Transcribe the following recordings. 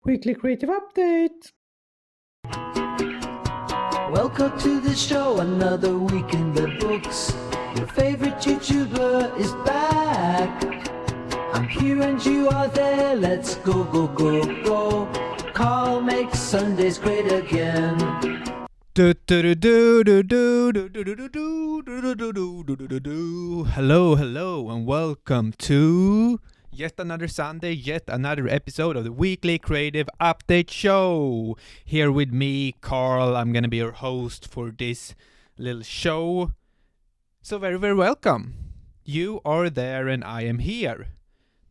Weekly Creative Update. Welcome to the show, another week in the books. Your favorite YouTuber is back. I'm here and you are there, let's go, go, go, go. Carl makes Sundays great again. Hello, and welcome to yet another Sunday, yet another episode of the Weekly Creative Update Show. Here with me, Carl. I'm gonna be your host for this little show. So very, very welcome. You are there and I am here.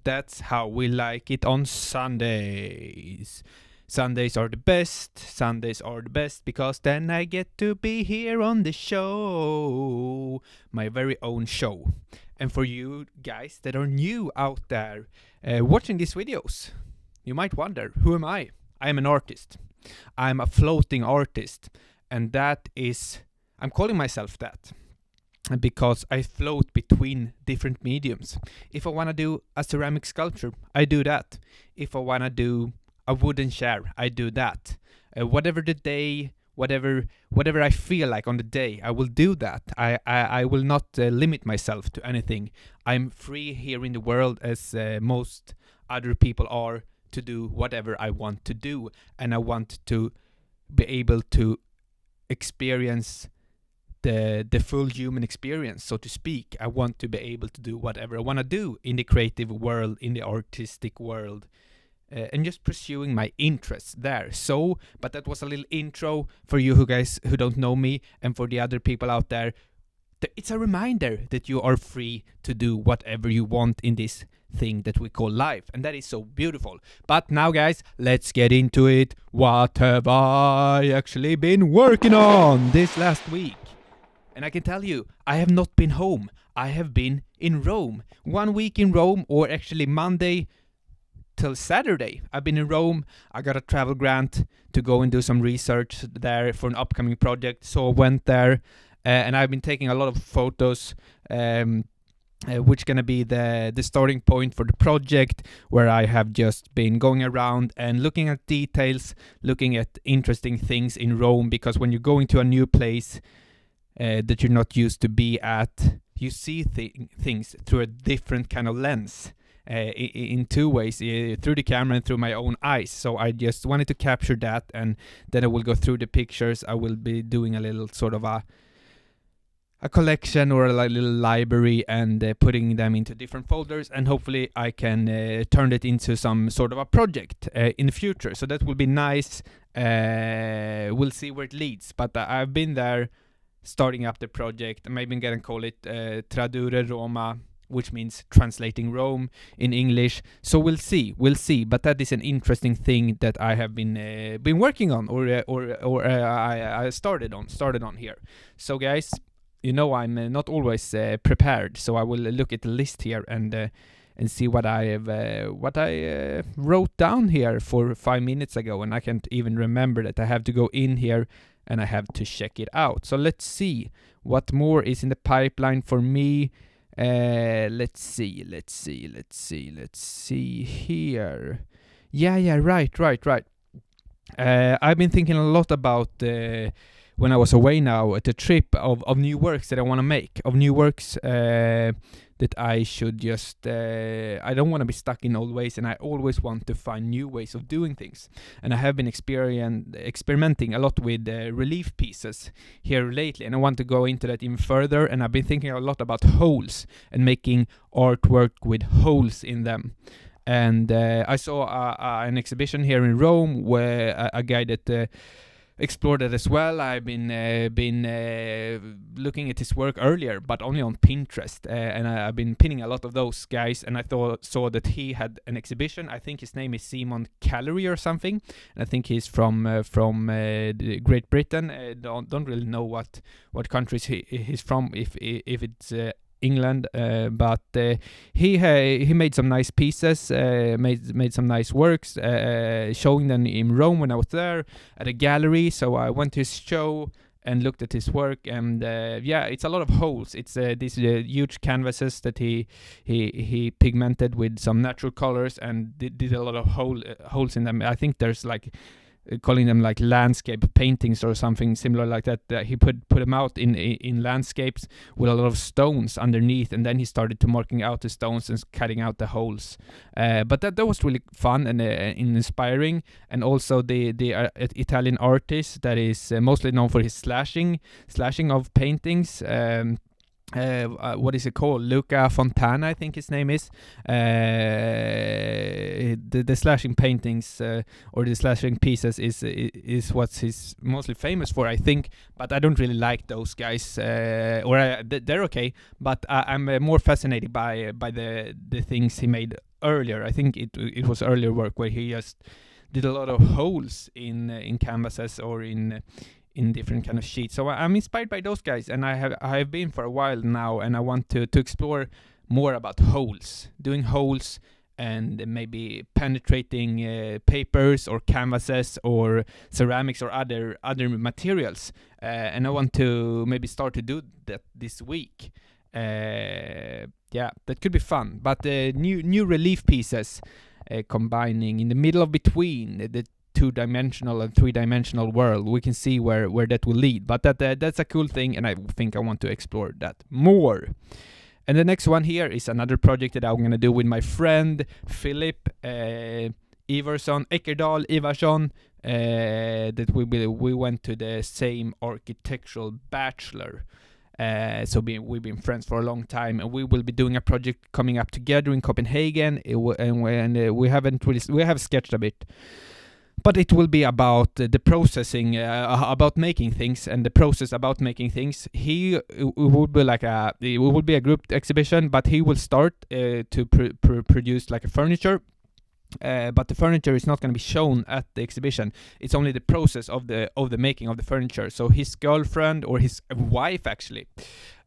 That's how we like it on Sundays. Sundays are the best because then I get to be here on the show, my very own show. And for you guys that are new out there watching these videos, you might wonder, who am I? I am an artist. I'm a floating artist, and I'm calling myself that because I float between different mediums. If I want to do a ceramic sculpture, I do that. If I want to do a wooden chair, I do that. Whatever the day, whatever I feel like on the day, I will do that. I will not limit myself to anything. I'm free here in the world, as most other people are, to do whatever I want to do, and I want to be able to experience the full human experience, so to speak. I want to be able to do whatever I want to do in the creative world, in the artistic world. And just pursuing my interests there. But that was a little intro for you who don't know me, and for the other people out there. It's a reminder that you are free to do whatever you want in this thing that we call life, and that is so beautiful. But now, guys, let's get into it. What have I actually been working on this last week? And I can tell you, I have not been home. I have been in Rome. 1 week in Rome, or actually Monday till Saturday. I've been in Rome. I got a travel grant to go and do some research there for an upcoming project, so I went there, and I've been taking a lot of photos, which gonna be the starting point for the project, where I have just been going around and looking at details, looking at interesting things in Rome, because when you're going to a new place that you're not used to be at, you see things through a different kind of lens. In two ways, through the camera and through my own eyes. So I just wanted to capture that, and then I will go through the pictures. I will be doing a little sort of a collection or a little library, and putting them into different folders, and hopefully I can turn it into some sort of a project in the future. So that will be nice. We'll see where it leads, but I've been there starting up the project. Maybe I'm gonna call it Tradurre Roma, which means translating Rome in English. So we'll see. But that is an interesting thing that I have been working on, or I started on here. So guys, you know I'm not always prepared. So I will look at the list here and see what I wrote down here for 5 minutes ago, and I can't even remember that. I have to go in here and I have to check it out. So let's see what more is in the pipeline for me. Let's see here. Yeah, right. I've been thinking a lot about when I was away now at the trip of new works that I want to make, of new works that I should just I don't want to be stuck in old ways, and I always want to find new ways of doing things. And I have been experimenting a lot with relief pieces here lately, and I want to go into that even further. And I've been thinking a lot about holes and making artwork with holes in them. And I saw an exhibition here in Rome where a guy that explored it as well. I've been looking at his work earlier, but only on Pinterest, and I've been pinning a lot of those guys. And I saw that he had an exhibition. I think his name is Simon Callery or something, and I think he's from Great Britain. Don't really know what countries he's from. If it's England, but he made some nice pieces, made some nice works, showing them in Rome when I was there at a gallery. So I went to his show, and looked at his work, and it's a lot of holes. It's these huge canvases that he pigmented with some natural colors and did a lot of holes in them. I think there's like calling them like landscape paintings or something similar like that. He put them out in landscapes with a lot of stones underneath, and then he started to marking out the stones and cutting out the holes. But that was really fun and inspiring. And also the Italian artist that is mostly known for his slashing of paintings. What is it called? Luca Fontana, I think his name is. The slashing paintings or the slashing pieces is what he's mostly famous for, I think. But I don't really like those guys. They're okay, but I'm more fascinated by the things he made earlier. I think it was earlier work where he just did a lot of holes in canvases or in different kind of sheets. So I'm inspired by those guys, and I have been for a while now, and I want to explore more about holes, doing holes, and maybe penetrating papers or canvases or ceramics or other materials. And I want to maybe start to do that this week. That could be fun. But new relief pieces combining in the middle of between the two-dimensional and three-dimensional world. We can see where that will lead, but that's a cool thing, and I think I want to explore that more. And the next one here is another project that I'm going to do with my friend Philip Ivarsson, that we went to the same architectural bachelor. So we've been friends for a long time, and we will be doing a project coming up together in Copenhagen. We have sketched a bit. But it will be about the processing, about making things, and the process about making things. It will be a group exhibition, but he will start to produce like a furniture. But the furniture is not going to be shown at the exhibition. It's only the process of the making of the furniture. So his girlfriend, or his wife actually,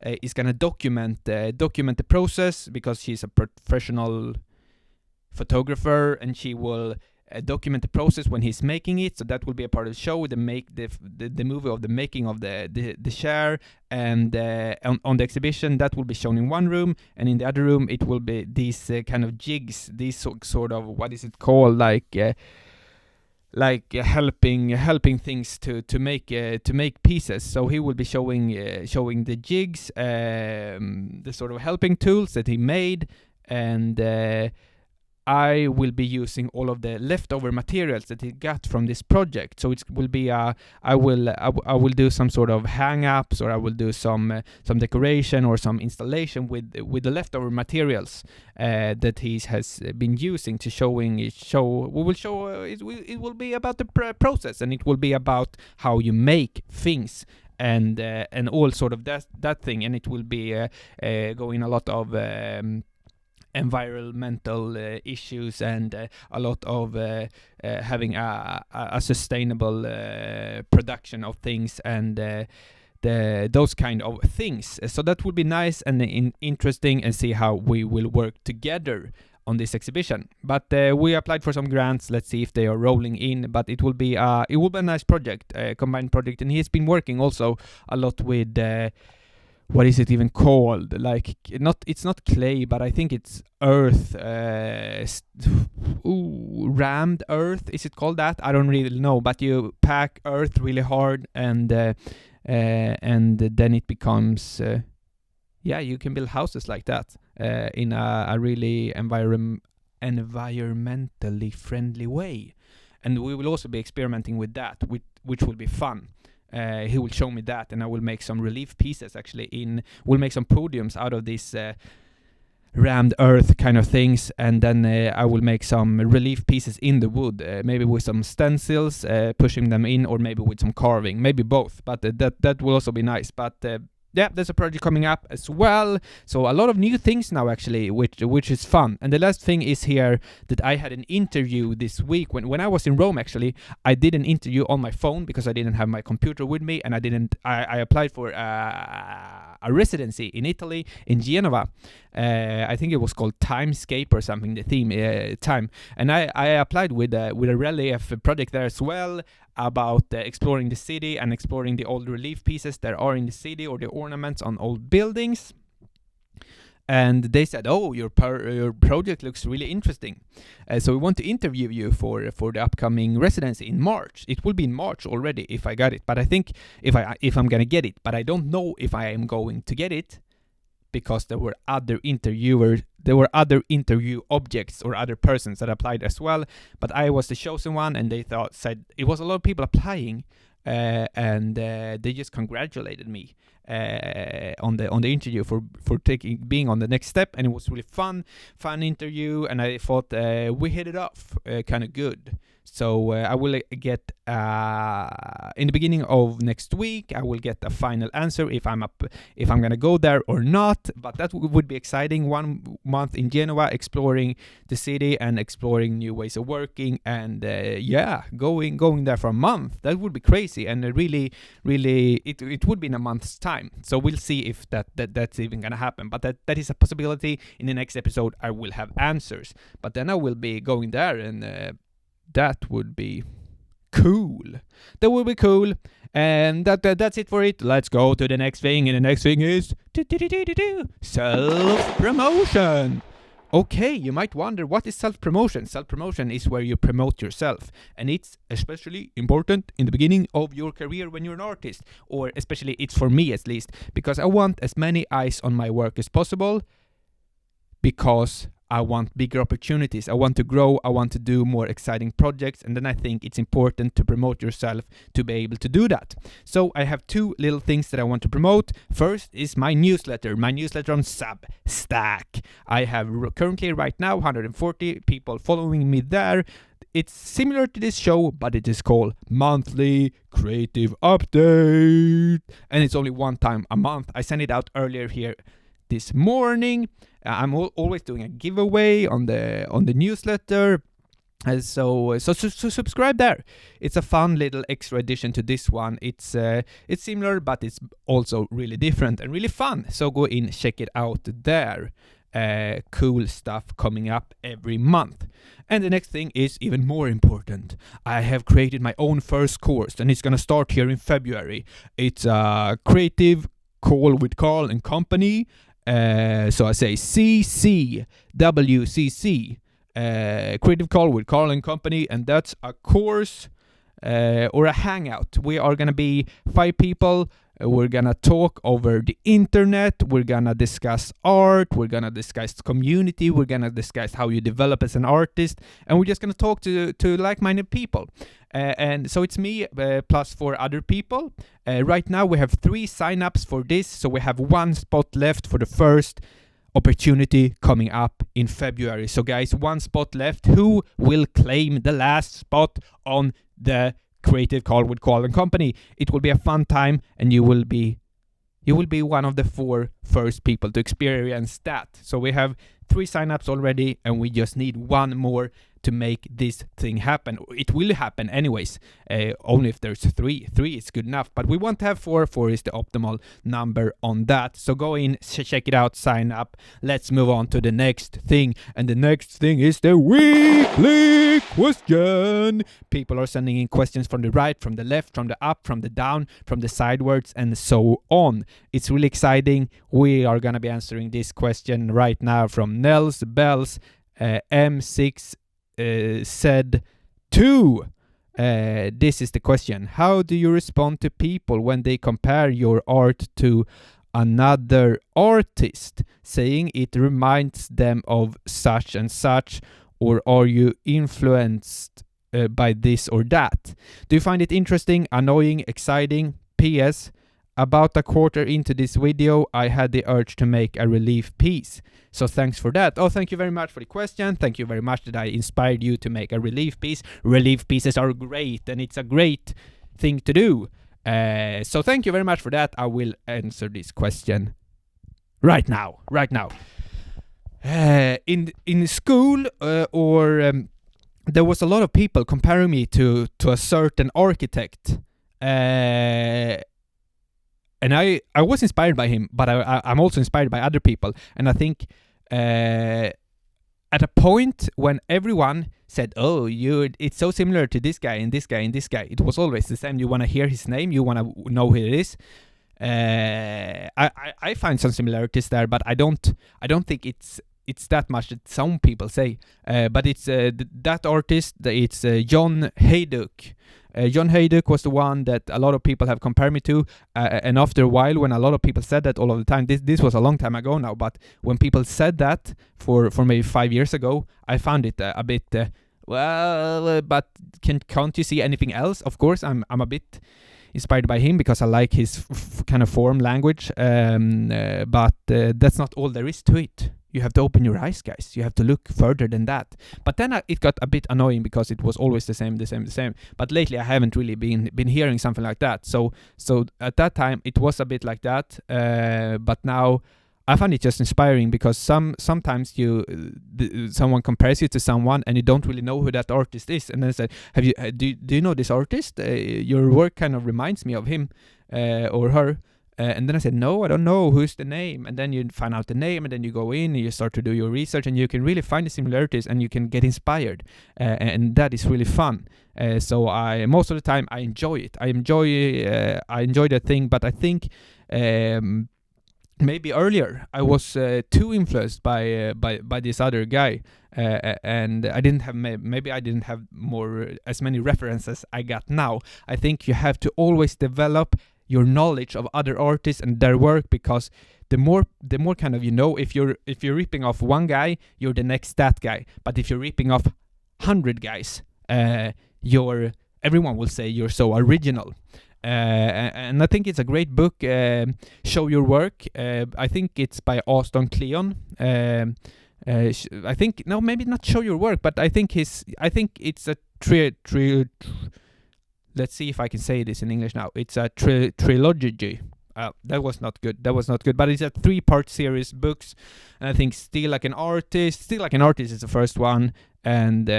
is going to document the process, because she's a professional photographer, and she will document the process when he's making it. So that will be a part of the show, the movie of the making of the chair, and on the exhibition that will be shown in one room, and in the other room it will be these kind of jigs, these sort of, what is it called, like helping things to make pieces. So he will be showing the jigs, the sort of helping tools that he made, and I will be using all of the leftover materials that he got from this project. So it will be I will do some sort of hang-ups, or I will do some decoration or some installation with the leftover materials that he has been using to show. We will show it will be about the process, and it will be about how you make things. And all sort of that thing, and it will be going a lot of environmental issues, and a lot of having a sustainable production of things, and those kind of things. So that would be nice and interesting, and see how we will work together on this exhibition. But we applied for some grants. Let's see if they are rolling in. But it will be a nice project, a combined project, and he's been working also a lot with. What is it even called? Like, it's not clay, but I think it's earth. Rammed earth. Is it called that? I don't really know. But you pack earth really hard, and then it becomes. You can build houses like that in a really environmentally friendly way. And we will also be experimenting with that, which will be fun. He will show me that, and I will make some relief pieces actually. We'll make some podiums out of these rammed earth kind of things, and then I will make some relief pieces in the wood, maybe with some stencils, pushing them in, or maybe with some carving, maybe both. But that will also be nice. But yeah, there's a project coming up as well. So a lot of new things now, actually, which is fun. And the last thing is here that I had an interview this week. When I was in Rome, actually, I did an interview on my phone because I didn't have my computer with me, and I applied for a residency in Italy, in Genova. I think it was called Timescape or something, the theme, time. And I applied with a relief project there as well, about exploring the city and exploring the old relief pieces that are in the city, or the ornaments on old buildings. And they said, "Oh, your project looks really interesting. So we want to interview you for the upcoming residency in March." It will be in March already if I got it. But I think if I'm gonna get it, but I don't know if I am going to get it, because there were other interview objects or other persons that applied as well. But I was the chosen one, and they said it was a lot of people applying, and they just congratulated me on the interview for being on the next step. And it was really fun interview, and I thought we hit it off kind of good. So I will get in the beginning of next week, I will get a final answer if I'm gonna go there or not. But that would be exciting. 1 month in Genoa, exploring the city and exploring new ways of working, and going there for a month. That would be crazy, and really it would be in a month's time. So we'll see if that's even gonna happen. But that is a possibility. In the next episode, I will have answers. But then I will be going there, and that would be cool. That would be cool. And that's it for it. Let's go to the next thing. And the next thing is self-promotion. Okay, you might wonder, what is self-promotion? Self-promotion is where you promote yourself. And it's especially important in the beginning of your career when you're an artist. Or especially it's for me at least. Because I want as many eyes on my work as possible. Because I want bigger opportunities. I want to grow. I want to do more exciting projects. And then I think it's important to promote yourself to be able to do that. So I have 2 little things that I want to promote. First is my newsletter on Substack. I have currently right now 140 people following me there. It's similar to this show, but it is called Monthly Creative Update. And it's only one time a month. I sent it out earlier here this morning. I'm always doing a giveaway on the newsletter, so subscribe there. It's a fun little extra addition to this one. It's similar, but it's also really different and really fun. So go in, check it out there. Cool stuff coming up every month. And the next thing is even more important. I have created my own first course, and it's gonna start here in February. It's a creative call with Carl and Company. So I say CCWCC, Creative Call with Carl and Company, and that's a course or a hangout. We are gonna be 5 people. We're gonna talk over the internet. We're gonna discuss art. We're gonna discuss community. We're gonna discuss how you develop as an artist, and we're just gonna talk to like-minded people. And so it's me plus 4 other people. Right now we have 3 sign-ups for this, so we have 1 spot left for the first opportunity coming up in February. So guys, 1 spot left. Who will claim the last spot on the Creative Call with Carl and Company? It will be a fun time, and you will be one of the 4 first people to experience that. So we have 3 sign-ups already, and we just need 1 more to make this thing happen. It will happen anyways, only if there's 3. 3 is good enough, but we want to have 4. 4 is the optimal number on that. So go in, check it out, sign up. Let's move on to the next thing, and the next thing is the weekly question. People are sending in questions from the right, from the left, from the up, from the down, from the sidewards, and so on. It's really exciting. We are gonna be answering this question right now from Nels Bells. M6 said 2. This is the question. How do you respond to people when they compare your art to another artist, saying it reminds them of such and such, or are you influenced by this or that? Do you find it interesting, annoying, exciting? PS, about a quarter into this video, I had the urge to make a relief piece. So thanks for that. Oh, thank you very much for the question. Thank you very much that I inspired you to make a relief piece. Relief pieces are great, and it's a great thing to do. So thank you very much for that. I will answer this question right now. In school there was a lot of people comparing me to a certain architect, and I was inspired by him, but I'm also inspired by other people. And I think at a point when everyone said, "Oh, it's so similar to this guy and this guy and this guy," it was always the same. You want to hear his name, you want to know who it is. I find some similarities there, but I don't think it's that much that some people say. But it's that artist. It's John Hayduk. John Hayduk was the one that a lot of people have compared me to, and after a while, when a lot of people said that all of the time, this was a long time ago now, but when people said that for maybe 5 years ago, I found it a bit, but can't you see anything else? Of course, I'm a bit inspired by him because I like his kind of form language, but that's not all there is to it. You have to open your eyes, guys. You have to look further than that. But then it got a bit annoying because it was always the same. But lately I haven't really been hearing something like that. So at that time it was a bit like that. But now I find it just inspiring because sometimes someone compares you to someone and you don't really know who that artist is, and then say, do you know this artist? Your work kind of reminds me of him or her. And then I said, no, I don't know, who's the name? And then you find out the name, and then you go in and you start to do your research, and you can really find the similarities and you can get inspired. And that is really fun. So most of the time I enjoy it. I enjoy that thing, but I think maybe earlier I was too influenced by this other guy, and I didn't have as many references I got now. I think you have to always develop your knowledge of other artists and their work, because the more kind of, if you're ripping off one guy, you're the next that guy. But if you're ripping off 100 guys, everyone will say you're so original. And I think it's a great book, Show Your Work. I think it's by Austin Kleon. I think, no, maybe not Show Your Work, but I think it's a let's see if I can say this in English now. It's a trilogy. That was not good. But it's a 3-part series books, and I think Still Like an Artist is the first one, and 2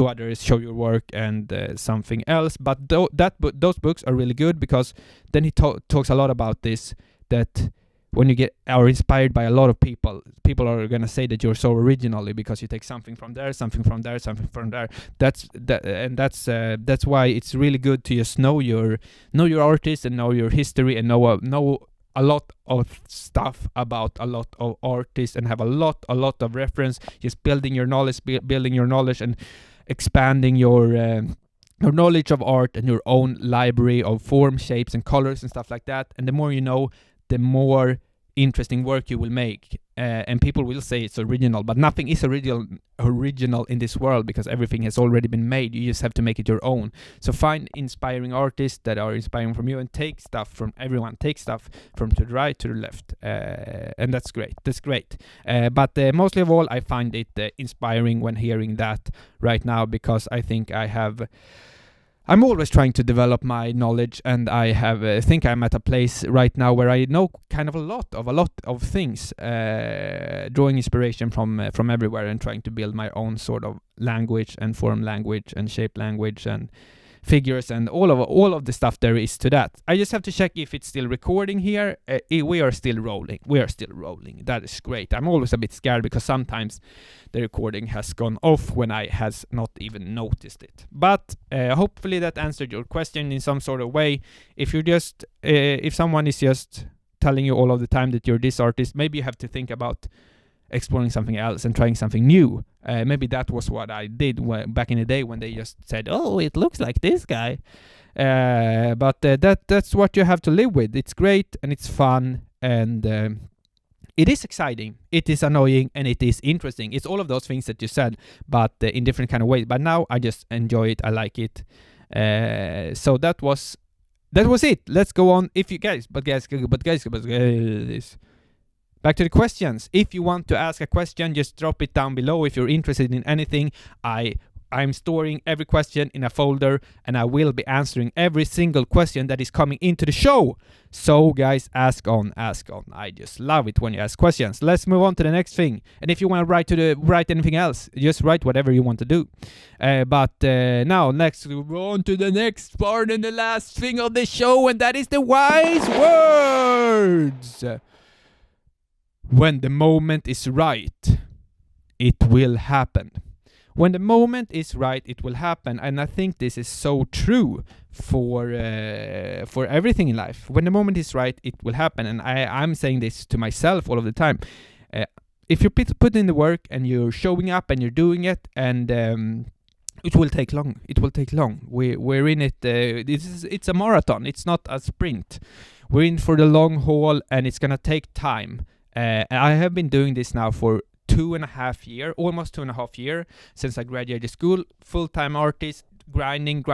others, Show Your Work and something else. But those books are really good, because then he talks a lot about this, that when you are inspired by a lot of people are gonna say that you're so originally because you take something from there, something from there, something from there. That's why it's really good to just know your artist and know your history and know a lot of stuff about a lot of artists and have a lot of reference. Just building your knowledge and expanding your knowledge of art and your own library of form, shapes, and colors and stuff like that. And the more you know, the more interesting work you will make, and people will say it's original, but nothing is original in this world, because everything has already been made. You just have to make it your own. So find inspiring artists that are inspiring from you, and take stuff from everyone. Take stuff from to the right to the left, and that's great. But mostly of all, I find it inspiring when hearing that right now, because I think I'm always trying to develop my knowledge, and I think I'm at a place right now where I know kind of a lot of things, drawing inspiration from everywhere and trying to build my own sort of language and form language and shape language and figures and all of the stuff there is to that. I just have to check if it's still recording here. We are still rolling. That is great. I'm always a bit scared because sometimes the recording has gone off when I has not even noticed it. But hopefully that answered your question in some sort of way. If you're just if someone is just telling you all of the time that you're this artist, maybe you have to think about exploring something else and trying something new. Maybe that was what I did back in the day, when they just said, "Oh, it looks like this guy." But that's what you have to live with. It's great and it's fun, and it is exciting, it is annoying, and it is interesting. It's all of those things that you said, but in different kind of ways. But now I just enjoy it. I like it. So that was it. Let's go on. Back to the questions. If you want to ask a question, just drop it down below. If you're interested in anything, I I'm storing every question in a folder, and I will be answering every single question that is coming into the show. So guys, ask on. I just love it when you ask questions. Let's move on to the next thing. And if you want to write anything else, just write whatever you want to do. But now, next, we move on to the next part and the last thing of the show, and that is the wise words. When the moment is right, it will happen. When the moment is right, it will happen, and I think this is so true for everything in life. When the moment is right, it will happen, and I'm saying this to myself all of the time. If you put in the work and you're showing up and you're doing it, and it will take long. It will take long. We're in it. It's a marathon. It's not a sprint. We're in for the long haul, and it's gonna take time. I have been doing this now for almost 2.5 years since I graduated school, full-time artist, grinding,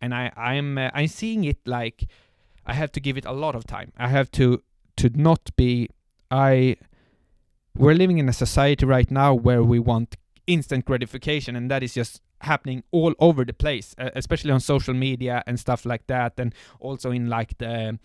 and I'm seeing it like I have to give it a lot of time. I have to not be. We're living in a society right now where we want instant gratification, and that is just happening all over the place, especially on social media and stuff like that, and also in like the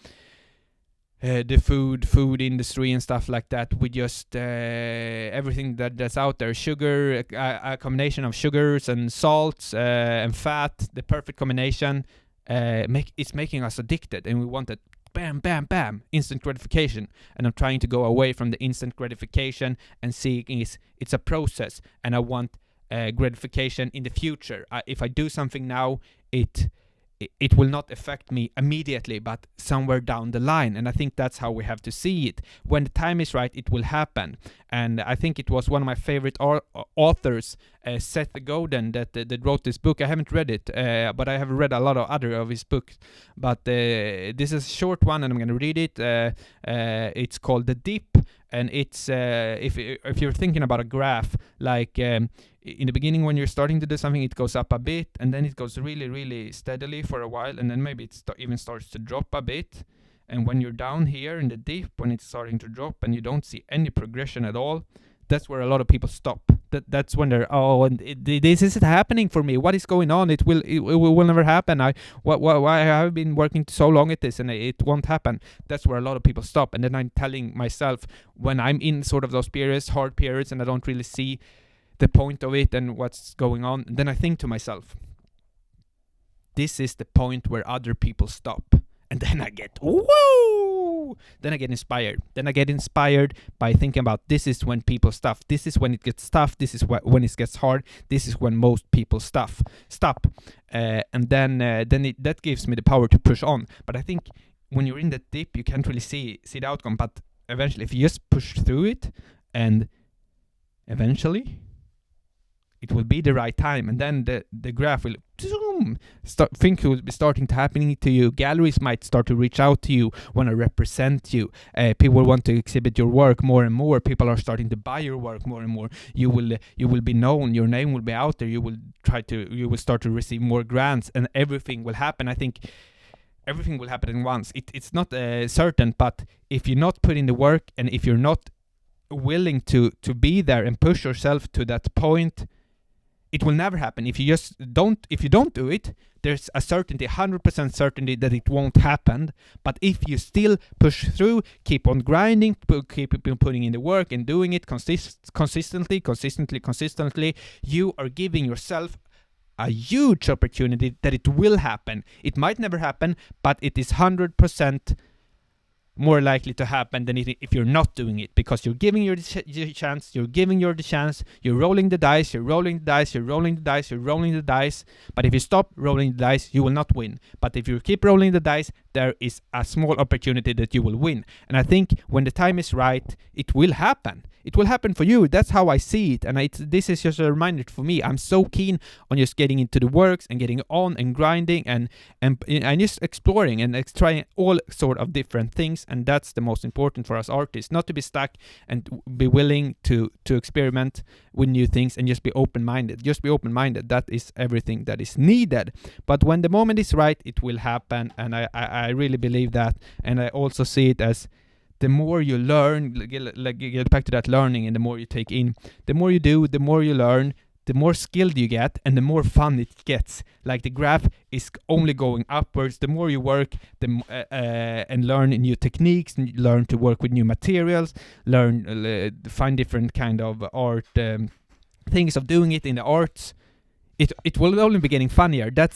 food industry and stuff like that. We just everything that's out there, sugar, a combination of sugars and salts and fat, the perfect combination, it's making us addicted, and we want it bam, bam, bam, instant gratification. And I'm trying to go away from the instant gratification and seeing it's a process, and I want gratification in the future. If I do something now, it will not affect me immediately, but somewhere down the line. And I think that's how we have to see it. When the time is right, it will happen. And I think it was one of my favorite authors, Seth Godin, that wrote this book. I haven't read it, but I have read a lot of other of his books. But this is a short one, and I'm going to read it. It's called The Dip, and it's if you're thinking about a graph, like in the beginning when you're starting to do something, it goes up a bit, and then it goes really, really steadily for a while, and then maybe it even starts to drop a bit. And when you're down here in the dip, when it's starting to drop and you don't see any progression at all, that's where a lot of people stop. That's when they're, this isn't happening for me. What is going on? It will never happen. Why have I been working so long at this and it won't happen? That's where a lot of people stop. And then I'm telling myself, when I'm in sort of those periods, hard periods, and I don't really see the point of it and what's going on, then I think to myself, this is the point where other people stop. And then I get, woo! Then I get inspired. Then I get inspired by thinking about, this is when people stop. This is when it gets tough. This is when it gets hard. This is when most people stop. And then that gives me the power to push on. But I think when you're in that dip, you can't really see the outcome. But eventually, if you just push through it, and eventually it will be the right time, and then the graph will things will be starting to happening to you. Galleries might start to reach out to you, want to represent you. People want to exhibit your work more and more. People are starting to buy your work more and more. You will be known. Your name will be out there. You will start to receive more grants, and everything will happen. I think everything will happen at once. It's not certain, but if you're not putting the work, and if you're not willing to be there and push yourself to that point, it will never happen. If you don't do it, there's a certainty, 100% certainty that it won't happen. But if you still push through, keep on grinding, keep putting in the work and doing it consistently, you are giving yourself a huge opportunity that it will happen. It might never happen, but it is 100% more likely to happen than if you're not doing it, because you're giving your chance, you're rolling the dice, but if you stop rolling the dice, you will not win. But if you keep rolling the dice, there is a small opportunity that you will win. And I think when the time is right, it will happen. It will happen for you. That's how I see it. And this is just a reminder for me. I'm so keen on just getting into the works and getting on and grinding and just exploring and trying all sort of different things. And that's the most important for us artists, not to be stuck and be willing to experiment with new things and just be open-minded. That is everything that is needed. But when the moment is right, it will happen. And I really believe that. And I also see it as, the more you learn, get back to that learning, and the more you take in, the more you do, the more you learn, the more skilled you get and the more fun it gets. Like the graph is only going upwards. The more you work and learn new techniques, learn to work with new materials, find different kind of art things of doing it in the arts. It will only be getting funnier. That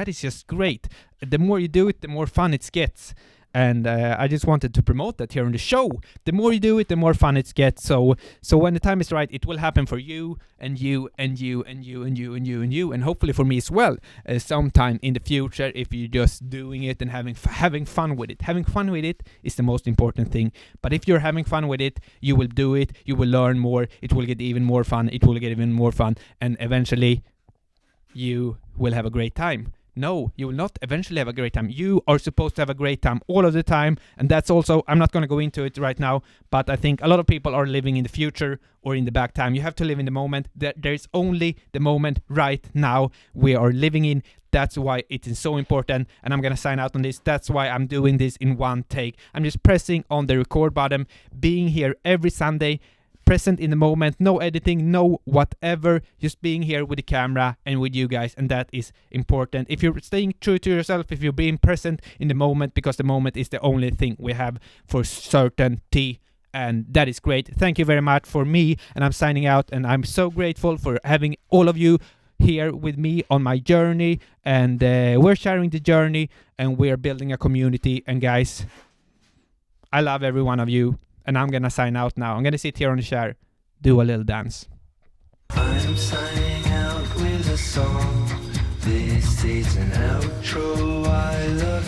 is just great. The more you do it, the more fun it gets. And I just wanted to promote that here on the show. The more you do it, the more fun it gets. So when the time is right, it will happen for you and you and you and you and you and you and you, and hopefully for me as well. Sometime in the future, if you're just doing it and having fun with it. Having fun with it is the most important thing. But if you're having fun with it, you will do it. You will learn more. It will get even more fun. It will get even more fun, and eventually, you will have a great time. No, you will not eventually have a great time. You are supposed to have a great time all of the time. And that's also, I'm not going to go into it right now, but I think a lot of people are living in the future or in the back time. You have to live in the moment. There's only the moment right now we are living in. That's why it is so important. And I'm going to sign out on this. That's why I'm doing this in one take. I'm just pressing on the record button, being here every Sunday, present in the moment, no editing, no whatever, just being here with the camera and with you guys, and that is important. If you're staying true to yourself, if you're being present in the moment, because the moment is the only thing we have for certainty, and that is great. Thank you very much for me, and I'm signing out, and I'm so grateful for having all of you here with me on my journey, and we're sharing the journey, and we're building a community, and guys, I love every one of you. And I'm gonna sign out now. I'm gonna sit here on the chair, do a little dance. I'm signing out with a song. This is an outro. I love